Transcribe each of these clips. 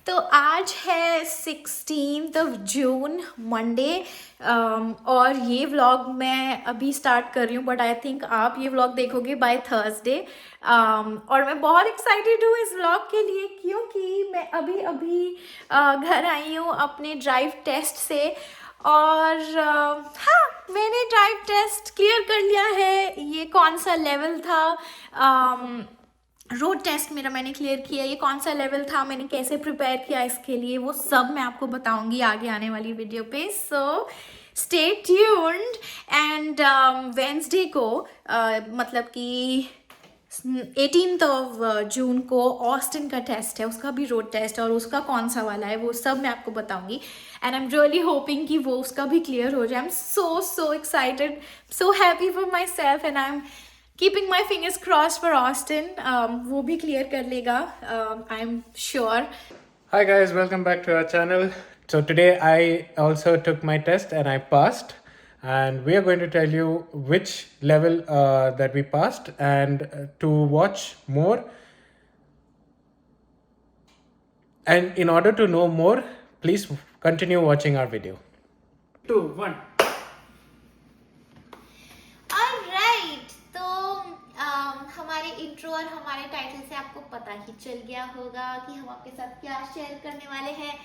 तो आज है 16 जून मंडे और ये व्लॉग मैं अभी स्टार्ट कर रही हूँ, बट आई थिंक आप ये व्लॉग देखोगे बाय थर्सडे। और मैं बहुत एक्साइटेड हूँ इस व्लॉग के लिए, क्योंकि मैं अभी अभी घर आई हूँ अपने ड्राइव टेस्ट से। और हाँ, मैंने ड्राइव टेस्ट क्लियर कर लिया है। ये कौन सा लेवल था, रोड टेस्ट मेरा मैंने क्लियर किया, ये कौन सा लेवल था, मैंने कैसे प्रिपेयर किया इसके लिए, वो सब मैं आपको बताऊंगी आगे आने वाली वीडियो पे। So stay tuned. And Wednesday को मतलब कि 18 जून को ऑस्टिन का टेस्ट है, उसका भी रोड टेस्ट, और उसका कौन सा वाला है वो सब मैं आपको बताऊंगी। And I am really hoping कि वो उसका भी क्लियर हो जाए। I am so excited, so happy for my self, and I am keeping my fingers crossed for Austin. वो भी क्लियर कर लेगा, आई am sure. Hi guys, welcome back to our channel. So today I also took my test and I passed, and we are going to tell you which level that we passed, and to watch more and in order to know more, please continue watching our video. 2 1 alright, तो हमारे intro और हमारे title से आपको पता ही चल गया होगा कि हम आपके साथ क्या शेयर करने वाले हैं।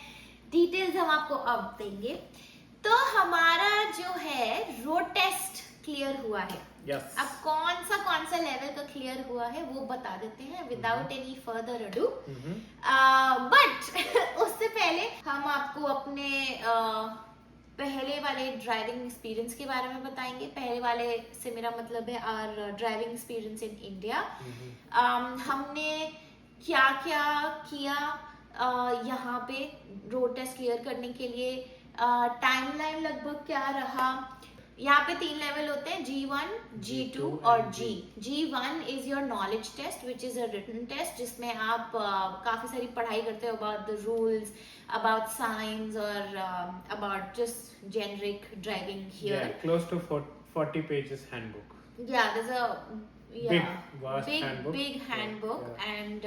डिटेल्स हम आपको अब देंगे। तो हमारा जो है रोड टेस्ट क्लियर हुआ है। Yes. अब कौन सा लेवल का क्लियर हुआ है वो बता देते हैं without any further ado. But उससे पहले हम आपको अपने पहले वाले ड्राइविंग एक्सपीरियंस के बारे में बताएंगे। पहले वाले से मेरा मतलब है are driving experience in India. हमने क्या क्या किया यहाँ पे रोड टेस्ट क्लियर करने के लिए, टाइमलाइन लगभग क्या रहा। यहाँ पे 3 लेवल होते हैं, G1, G2 और G। G1 is your knowledge test which is a written test, जिसमें आप काफी सारी पढ़ाई करते हो about the rules, about signs, or about just generic driving here. Yeah, close to 40 pages handbook. Yeah, there's a Vast handbook. big handbook. Yeah. And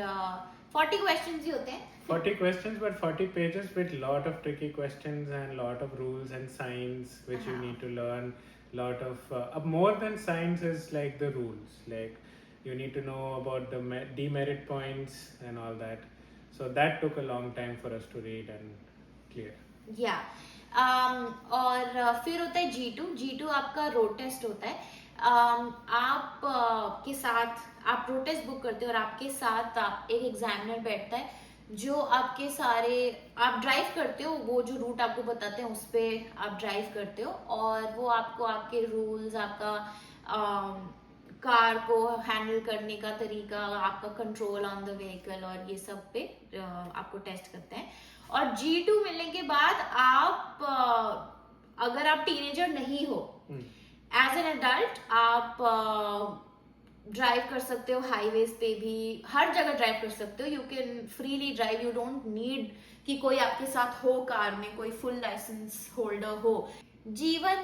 40 questions ही होते हैं। 40 questions, but 40 pages with lot of tricky questions and lot of rules and signs which you need to learn. Lot of more than signs is like the rules, like you need to know about the demerit points and all that. So that took a long time for us to read and clear. और फिर होता है G2 आपका road test होता है। आप के साथ आप रोड टेस्ट बुक करते हो और आपके साथ एक एग्जामिनर बैठता है जो आपके सारे आप ड्राइव करते हो, वो जो रूट आपको बताते हैं उस पर आप ड्राइव करते हो, और वो आपको आपके रूल्स, आपका कार को हैंडल करने का तरीका, आपका कंट्रोल ऑन द व्हीकल और ये सब पे आपको टेस्ट करते हैं। और G2 मिलने के बाद आप अगर आप टीनेजर नहीं हो, एज एन एडल्ट आप ड्राइव कर सकते हो, हाईवेज पे भी हर जगह ड्राइव कर सकते हो। You can freely drive, you don't need कि कोई आपके साथ हो कार में, कोई फुल लाइसेंस होल्डर हो। जीवन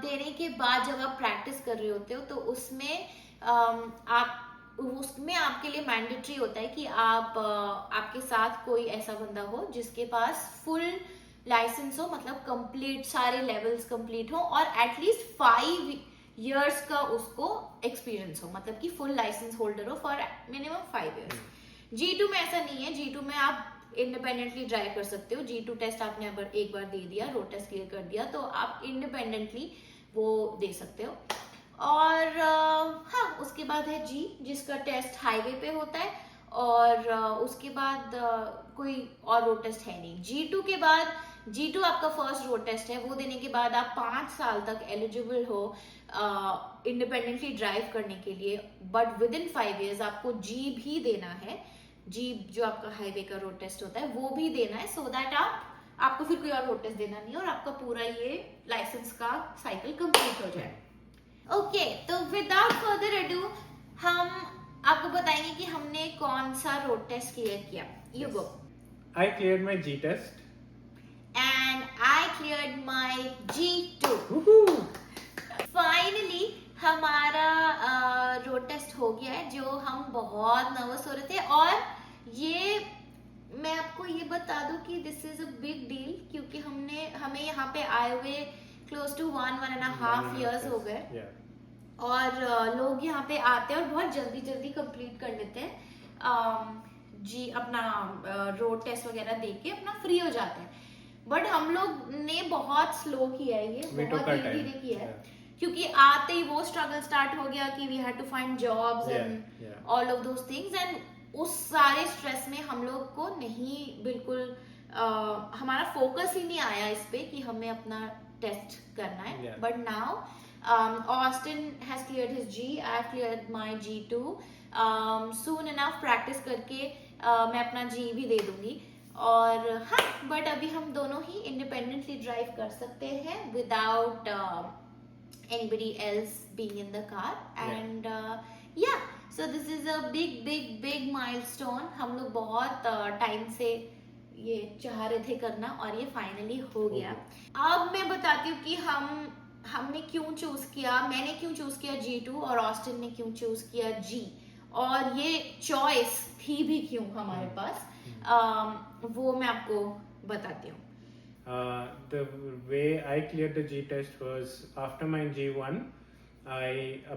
देने के बाद जब आप प्रैक्टिस कर रहे होते हो तो उसमें उसमें आपके लिए मैंडेटरी होता है कि आप आपके साथ कोई ऐसा बंदा हो जिसके पास फुल लाइसेंस हो, मतलब कंप्लीट सारे लेवल्स कंप्लीट हो, और एटलीस्ट 5 years का उसको एक्सपीरियंस हो, मतलब कि फुल लाइसेंस होल्डर हो फॉर मिनिमम 5 years। G2 में ऐसा नहीं है। G2 में आप इंडिपेंडेंटली ड्राइव कर सकते हो। G2 टेस्ट आपने एक बार दे दिया, रोड टेस्ट क्लियर कर दिया, तो आप इंडिपेंडेंटली वो दे सकते हो। और हाँ, उसके बाद है G, जिसका टेस्ट हाईवे पे होता है, और उसके बाद कोई और रोड टेस्ट है नहीं। G2 आपका फर्स्ट रोड टेस्ट है, वो देने के बाद आप 5 साल तक एलिजिबल हो इंडिपेंडेंटली ड्राइव करने के लिए, बट विद इन 5 years आपको G भी देना है। G जो आपका हाईवे का रोड टेस्ट होता है वो भी देना है, सो दैट आपको फिर कोई और रोड टेस्ट देना नहीं है और आपका पूरा ये लाइसेंस का साइकिल कंप्लीट हो जाए। ओके, तो विदाउट फर्दर अडू हम आपको बताएंगे कि हमने कौन सा रोड टेस्ट क्लियर किया। You go. I cleared my G test. And I cleared my G2. Woohoo! Finally हमारा रोड टेस्ट हो गया है, जो हम बहुत नर्वस हो रहे थे। और ये मैं आपको ये बता दूं कि this is a big deal, क्योंकि हमें यहाँ पे आए हुए क्लोज टू 1.5 years हो गए, Yeah. और लोग यहाँ पे आते हैं और बहुत जल्दी जल्दी कंप्लीट कर लेते हैं, जी अपना रोड टेस्ट वगैरह दे के अपना फ्री हो जाते हैं। बट हम लोग ने बहुत स्लो किया है, ये We बहुत took our धीरे time. धीरे किया है, Yeah. क्योंकि आते ही वो स्ट्रगल स्टार्ट हो गया कि we had to find jobs and Yeah. All of those things, and उस सारे स्ट्रेस में हम लोग को नहीं बिल्कुल हमारा फोकस ही नहीं आया इस पे कि हमें अपना टेस्ट करना है। Yeah. But now Austin has cleared his G, I have cleared my G2. Soon enough practice करके मैं अपना G भी दे दूंगी। और हाँ, बट अभी हम दोनों ही इंडिपेंडेंटली ड्राइव कर सकते हैं without anybody else being in the car, and yeah, so this is a big milestone. हम लोग बहुत टाइम से ये चाह रहे थे करना, और ये फाइनली हो गया। अब मैं बताती हूँ कि हमने क्यों चूज किया, मैंने क्यों चूज किया G2 और ऑस्टिन ने क्यों चूज किया G, और ये चॉइस थी भी क्यों हमारे पास, वो मैं आपको बताती हूँ। The way I cleared the G test was after my G1, I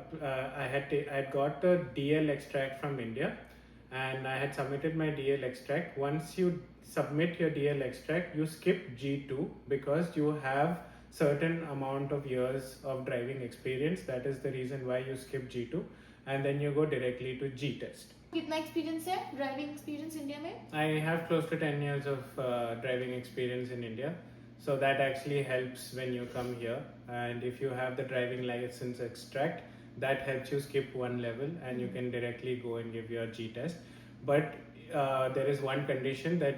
had got the DL extract from India, and I had submitted my DL extract. Once you submit your DL extract, you skip G2 because you have certain amount of years of driving experience. That is the reason why you skip G2, and then you go directly to G test. कितना experience है driving experience India में? I have close to 10 years of driving experience in India. So that actually helps when you come here. And if you have the driving license extract, that helps you skip one level and you can directly go and give your G test. But there is one condition that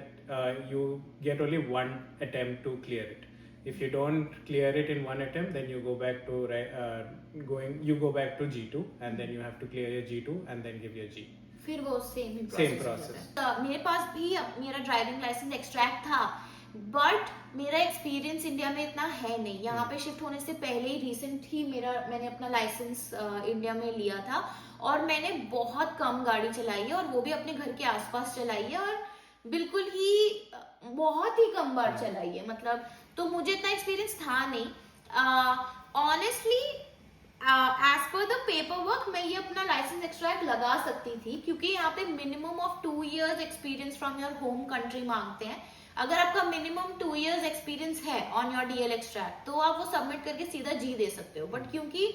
you get only one attempt to clear it. If you don't clear it in one attempt, then you go back to G2, and then you have to clear your G2 and then give your G. फिर वो same process. मेरे पास भी मेरा driving licence extract था, but मेरा experience India में इतना है नहीं। यहाँ पे शिफ्ट होने से पहले ही रिसेंट ही मैंने अपना लाइसेंस इंडिया में लिया था, और मैंने बहुत कम गाड़ी चलाई है, और वो भी अपने घर के आसपास चलाई है, और बिल्कुल ही बहुत ही कम बार चलाई है, मतलब तो मुझे इतना एक्सपीरियंस था नहीं। Honestly as per the paper work मैं ये अपना लाइसेंस एक्सट्रैक्ट लगा सकती थी, क्योंकि यहाँ पे minimum of 2 years experience from your home country मांगते हैं। अगर आपका मिनिमम 2 years एक्सपीरियंस है ऑन योर DL एक्सट्रैक्ट, तो आप वो सबमिट करके सीधा G दे सकते हो। बट क्योंकि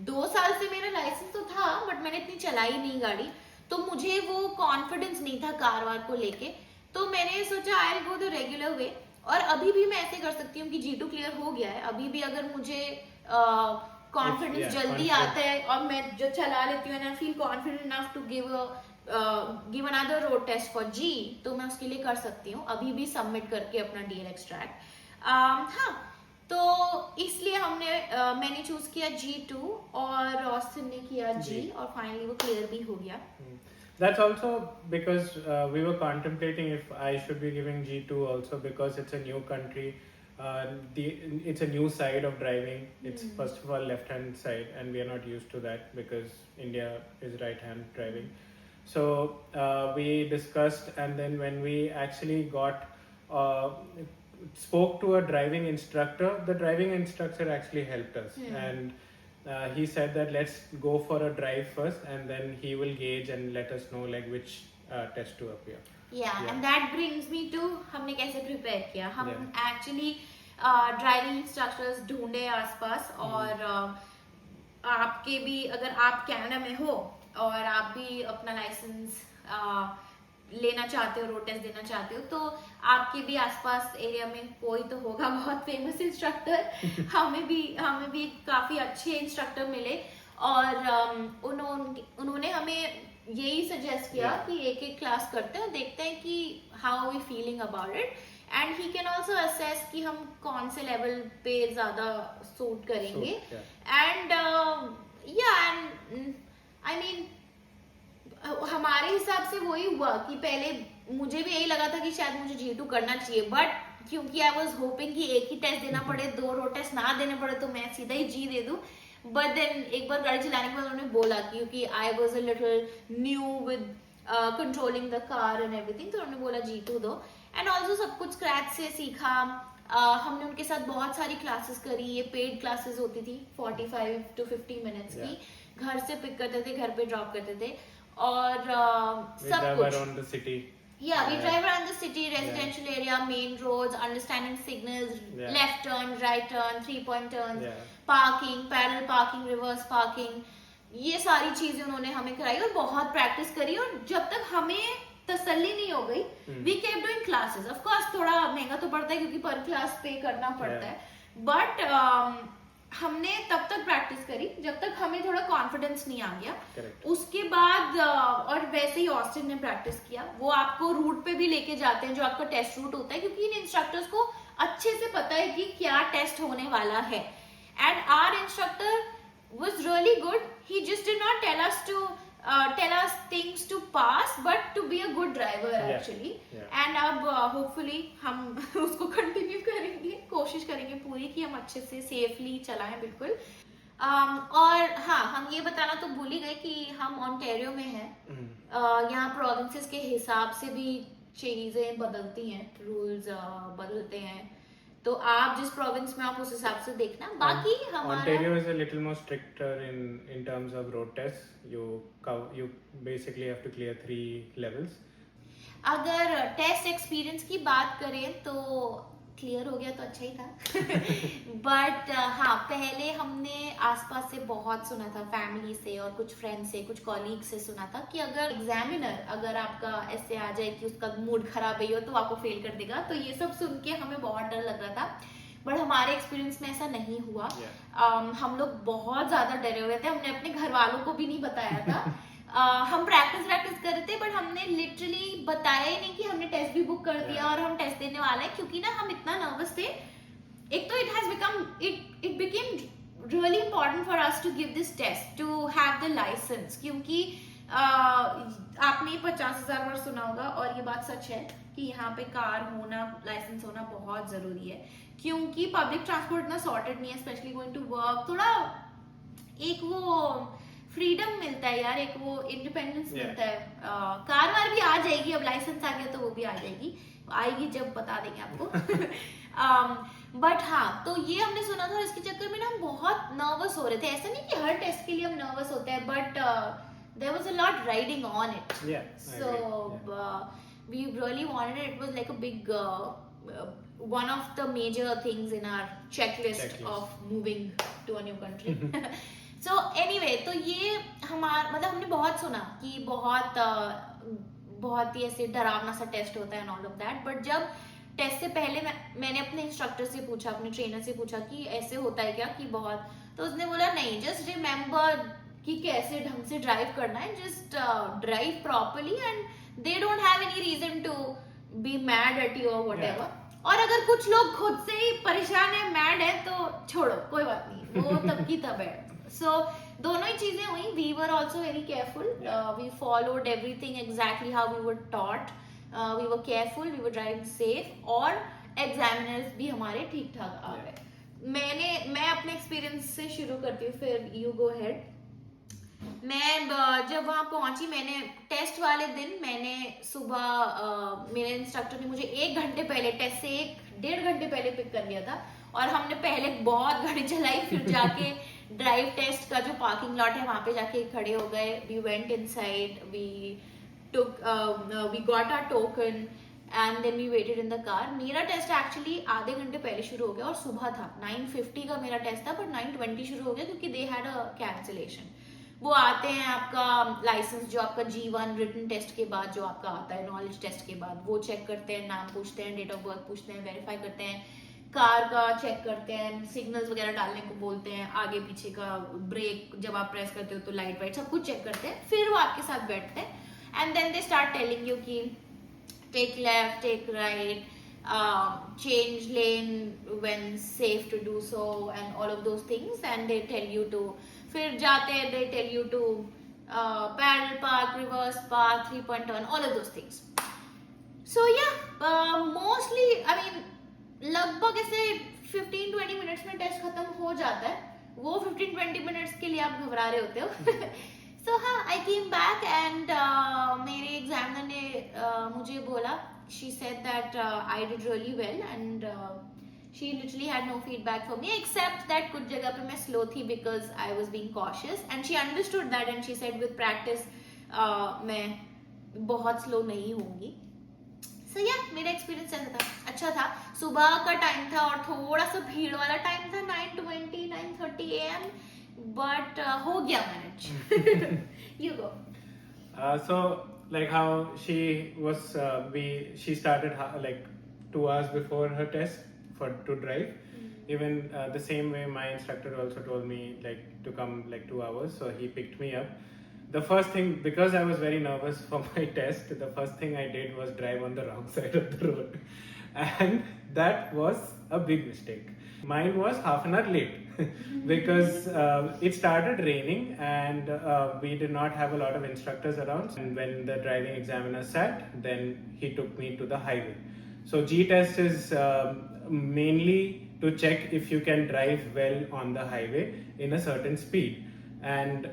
2 साल से मेरा लाइसेंस तो था, बट मैंने इतनी चलाई नहीं गाड़ी, तो मुझे वो कॉन्फिडेंस नहीं था कार वार को लेके, तो मैंने सोचा I will go the regular way. और अभी भी मैं ऐसे कर सकती हूँ कि G2 क्लियर हो गया है, अभी भी अगर मुझे कॉन्फिडेंस जल्दी आता है और मैं जो चला लेती हूँ, I feel confident enough to give another road test for G, तो मैं उसके लिए कर सकती हूँ अभी भी सबमिट करके अपना DL एक्सट्रैक्ट। हाँ, तो इसलिए मैंने चूज किया G2 और ऑस्टिन ने किया G, और फाइनली वो क्लियर भी हो गया। That's also because we were contemplating if I should be giving G2 also, because it's a new country. It's a new side of driving. It's first of all left-hand side, and we are not used to that because India is right-hand driving. So we discussed, and then when we actually spoke to a driving instructor, the driving instructor actually helped us, and he said that let's go for a drive first, and then he will gauge and let us know like which test to appear. Yeah, and that brings me to हमने कैसे prepare किया। हम actually driving instructors ढूंढे आसपास, और आपके भी अगर आप कनाडा में हो और आप भी अपना लाइसेंस लेना चाहते हो, रोड टेस्ट देना चाहते हो, तो आपके भी आसपास एरिया में कोई तो होगा बहुत फेमस इंस्ट्रक्टर। हमें भी काफी अच्छे इंस्ट्रक्टर मिले, और उन्होंने हमें यही सजेस्ट किया कि एक क्लास करते हैं और देखते हैं कि how we feeling about it, and he can also assess कि हम कौन से लेवल पे ज्यादा सूट करेंगे। एंड आई मीन हमारे हिसाब से वही हुआ कि पहले मुझे भी यही लगा था कि शायद मुझे G2 करना चाहिए, बट क्योंकि आई वाज होपिंग कि एक ही टेस्ट देना पड़े, 2 रोड टेस्ट ना देने पड़े, तो मैं सीधा ही G दे दूं। बट देन एक बार गाड़ी चलाने के बाद उन्होंने बोला, क्योंकि I was a little new with controlling the car and everything, तो उन्होंने बोला G2 दो। एंड ऑल्सो सब कुछ स्क्रैच से सीखा। हमने उनके साथ बहुत सारी क्लासेस करी, ये पेड क्लासेस होती थी 45 to 50 मिनट्स की, घर से पिक करते थे, घर पे ड्रॉप करते थे, और सब कुछ। Yeah, we drive around the city, residential area, main roads, understanding signals, left turn, right turn, 3-point turns, parking, parallel parking, reverse parking, ये सारी चीजें उन्होंने हमें कराई और बहुत प्रैक्टिस करी। और जब तक हमें तसल्ली नहीं हो गई, we kept doing classes. Of course थोड़ा महंगा तो पड़ता है क्योंकि पर क्लास पे करना पड़ता है, बट हमने तब तक प्रैक्टिस करी जब तक हमें थोड़ा कॉन्फिडेंस नहीं आ गया। उसके बाद और वैसे ही ऑस्टिन ने प्रैक्टिस किया, वो आपको रूट पे भी लेके जाते हैं जो आपका टेस्ट रूट होता है, क्योंकि इन इंस्ट्रक्टर्स को अच्छे से पता है कि क्या टेस्ट होने वाला है। And our instructor was really good. He just did not tell us things to pass, but to be a good driver actually. And अब hopefully हम उसको कंटिन्यू करेंगे, कोशिश करेंगे पूरी कि हम अच्छे से सेफली चलाएं बिल्कुल। और हाँ, हम ये बताना तो भूल ही गए कि हम ओंटारियो में हैं। यहाँ प्रोविंसेस के हिसाब से भी चीजें बदलती हैं, रूल्स बदलते हैं, तो आप जिस प्रोविंस में आप उस हिसाब से देखना। बाकी हमारा Ontario is a little more stricter in terms of road tests. You basically have to clear 3 levels. अगर टेस्ट एक्सपीरियंस की बात करें तो क्लियर हो गया तो अच्छा ही था। बट हाँ, पहले हमने आसपास से बहुत सुना था, फैमिली से और कुछ फ्रेंड्स से, कुछ कॉलीग से सुना था कि अगर एग्जामिनर अगर आपका ऐसे आ जाए कि उसका मूड खराब है तो आपको फेल कर देगा। तो ये सब सुन के हमें बहुत डर लग रहा था, बट हमारे एक्सपीरियंस में ऐसा नहीं हुआ। हम लोग बहुत ज्यादा डरे हुए थे, हमने अपने घर वालों को भी नहीं बताया था। हम प्रैक्टिस कर रहे थे, बट हमने लिटरली बताया ही नहीं कि हमने टेस्ट भी बुक कर दिया और हम टेस्ट देने वाले हैं, क्योंकि ना हम इतना नर्वस थे। एक तो it became really important for us to give this test to have the license, क्योंकि आपने 50,000 बार सुना होगा और ये बात सच है कि यहाँ पे कार होना, लाइसेंस होना बहुत जरूरी है, क्योंकि पब्लिक ट्रांसपोर्ट इतना सॉर्टेड नहीं है, स्पेशली गोइंग टू वर्क। थोड़ा एक वो फ्रीडम मिलता है यार, एक वो इंडिपेंडेंस मिलता है। कार वार भी आ जाएगी, अब लाइसेंस आ गया तो वो भी आ जाएगी, आएगी जब बता देंगे आपको। बट हाँ, तो ये हमने सुना था और इसके चक्कर में ना हम बहुत नर्वस हो रहे थे। ऐसा नहीं कि हर टेस्ट के लिए हम नर्वस होते हैं, but there was a lot riding on it. So we really wanted it. It was like a big one of the major things in our checklist of moving to a new country. So anyway, तो ये हमारा मतलब हमने बहुत सुना कि बहुत ही ऐसे डरावना सा टेस्ट होता है and all of that, but जब टेस्ट से पहले मैंने अपने इंस्ट्रक्टर से पूछा, अपने ट्रेनर से पूछा कि ऐसे होता है क्या, कि बहुत, तो उसने बोला नहीं, जस्ट रिमेम्बर कि कैसे ढंग से ड्राइव करना है, just drive properly and they don't have any reason to be mad at you और व्हाटएवर। और अगर कुछ लोग खुद से ही परेशान है, मैड है, तो छोड़ो, कोई बात नहीं, वो तब की तब है। So दोनों ही चीजें हुई। We were also very careful. We followed everything exactly how we were taught. We were careful. We were driving safe. और examiners भी हमारे ठीक ठाक आ गए। मैं अपने एक्सपीरियंस से शुरू करती हूँ, फिर you go ahead. मैं जब वहां पहुंची, मैंने टेस्ट वाले दिन मैंने सुबह मेरे इंस्ट्रक्टर ने मुझे 1 घंटे पहले, टेस्ट से 1-1.5 घंटे पहले पिक कर लिया था, और हमने पहले बहुत गाड़ी चलाई, फिर जाके ड्राइव टेस्ट का जो पार्किंग लॉट है वहां पे जाके खड़े हो गए। We went inside, we got our token and then we waited in the car. मेरा टेस्ट एक्चुअली आधे घंटे पहले शुरू हो गया और सुबह था, 9:50 का मेरा टेस्ट था, बट 9:20 शुरू हो गया क्योंकि दे हैड अ कैंसिलेशन। वो आते हैं आपका लाइसेंस, जो आपका G1 रिटन टेस्ट के बाद जो आपका आता है, नॉलेज टेस्ट के बाद, वो चेक करते हैं, नाम पूछते हैं, डेट ऑफ बर्थ पूछते हैं, वेरीफाई करते हैं, कार का चेक करते हैं, सिग्नल्स वगैरह डालने को बोलते हैं, आगे पीछे का ब्रेक जब आप प्रेस करते हो तो लाइट वाइट सब कुछ चेक करते हैं, फिर वो आपके साथ बैठते हैं and then they start telling you कि take left, take right, change lane when safe to do so and all of those things, and they tell you to, फिर जाते हैं they tell you to parallel park, reverse park, 3-point turn, all of those things. So yeah, mostly I mean लगभग ऐसे 15-20 minutes में test खत्म हो जाता है। वो 15-20 मिनट्स के लिए आप घबरा रहे होते हो। So हाँ, I came back and मेरे एग्जामिनर ने मुझे बोला, she said that I did really well and she literally had no feedback for me except that कुछ जगह पे मैं slow थी because I was being cautious and she understood that and she said with practice मैं बहुत slow नहीं होंगी. So yeah, मेरा एक्सपीरियंस ऐसा था, अच्छा था. सुबह का टाइम था और थोड़ा सा भीड़ वाला टाइम था, 9:20 9:30 AM, बट हो गया manage. You go. So like how she was, she started like 2 hours before her test to drive. Even the same way my instructor also told me like to come like 2 hours, so he picked me up. The first thing, because I was very nervous for my test, the first thing I did was drive on the wrong side of the road, and that was a big mistake. Mine was half an hour late because it started raining and we did not have a lot of instructors around. And when the driving examiner sat, then he took me to the highway. So G test is mainly to check if you can drive well on the highway in a certain speed. And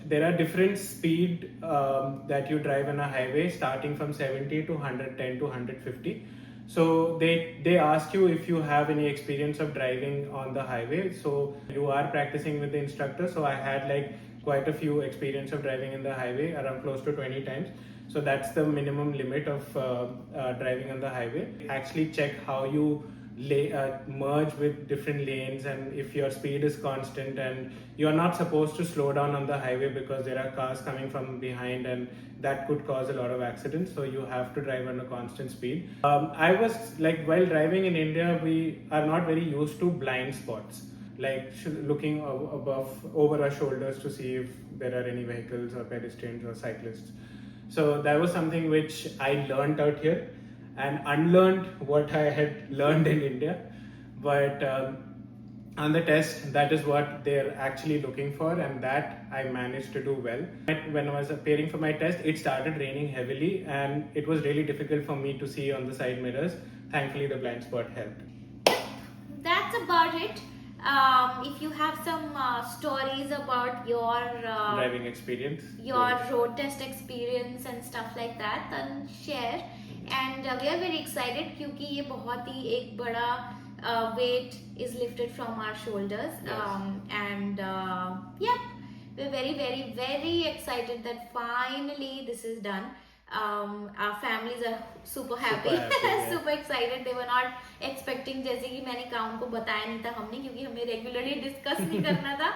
there are different speed that you drive on a highway, starting from 70 to 110 to 150. So they ask you if you have any experience of driving on the highway. So you are practicing with the instructor. So I had like quite a few experience of driving in the highway, around close to 20 times. So that's the minimum limit of driving on the highway. Actually check how you merge with different lanes, and if your speed is constant, and you're not supposed to slow down on the highway because there are cars coming from behind and that could cause a lot of accidents. So you have to drive on a constant speed. I was like, while driving in India, we are not very used to blind spots, like looking over our shoulders to see if there are any vehicles or pedestrians or cyclists. So that was something which I learned out here and unlearned what I had learned in India. But on the test, that is what they're actually looking for, and that I managed to do well. When I was appearing for my test, it started raining heavily and it was really difficult for me to see on the side mirrors. Thankfully, the blind spot helped. That's about it. If you have some stories about your Driving experience, your road test experience and stuff like that, then share. And we are very excited क्योंकि ये बहुत ही एक बड़ा weight is lifted from our shoulders. Yes. And yeah, we're very very very excited that finally this is done. Our families are super happy, yeah. super excited. They were not expecting, जैसे कि मैंने कहा उनको बताया नहीं था हमने, क्योंकि हमें regularly discuss नहीं करना था.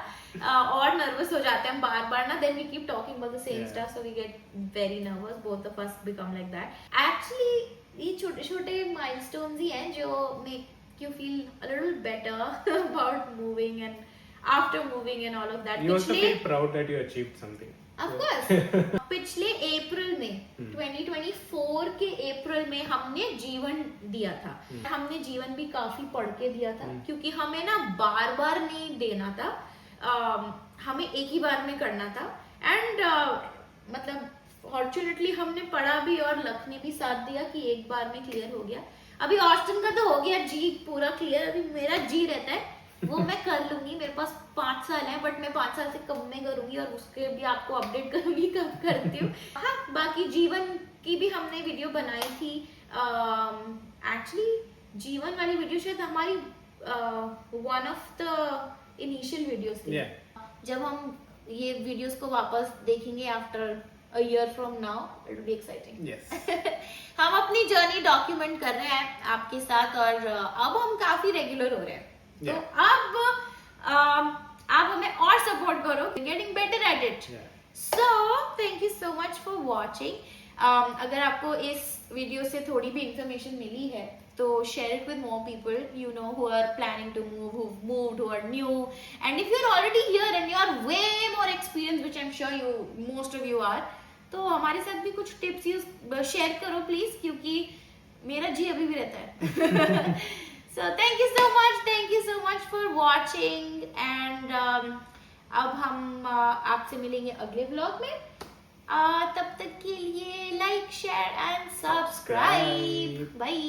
और nervous हो जाते हैं हम बार बार ना, then we keep talking about the same stuff, so we get very nervous. Both of us become like that. Actually ये छोटे छोटे milestones ही हैं जो make you feel a little better about moving and after moving and all of that. You also feel proud that you achieved something. Of course. पिछले अप्रैल में 2024 के अप्रैल में हमने जीवन दिया था. हमने जीवन भी काफी पढ़ के दिया था क्योंकि हमें ना बार बार नहीं देना था, हमें एक ही बार में करना था. एंड मतलब फॉर्चुनेटली हमने पढ़ा भी और लक ने भी साथ दिया कि एक बार में क्लियर हो गया. अभी ऑस्टिन का तो हो गया जी पूरा क्लियर. अभी मेरा जी रहता है वो मैं कर लूंगी. मेरे पास 5 साल है, बट मैं 5 साल से कम में करूंगी और उसके भी आपको अपडेट करूंगी कब करती हूँ. हाँ, बाकी जीवन की भी हमने वीडियो बनाई थी. एक्चुअली जीवन वाली वीडियो शायद हमारी one of the initial videos थी. जब हम ये वीडियोस को वापस देखेंगे after a year from now, it will be exciting. हम अपनी जर्नी डॉक्यूमेंट कर रहे हैं आपके साथ और अब हम काफी रेगुलर हो रहे हैं. तो अब आप हमें और सपोर्ट करो, getting better at it. So thank you so much for watching. अगर आपको इस वीडियो से थोड़ी भी इंफॉर्मेशन मिली है तो share it with more people you know who are planning to move, who moved, who are new. And if you are already here and you are way more experience, which I am sure you most of you are, तो हमारे साथ भी कुछ tips share करो please, क्योंकि मेरा जी अभी भी रहता है. So thank you so much for watching and अब हम आपसे मिलेंगे अगले व्लॉग में. तब तक के लिए like, share and subscribe. Bye.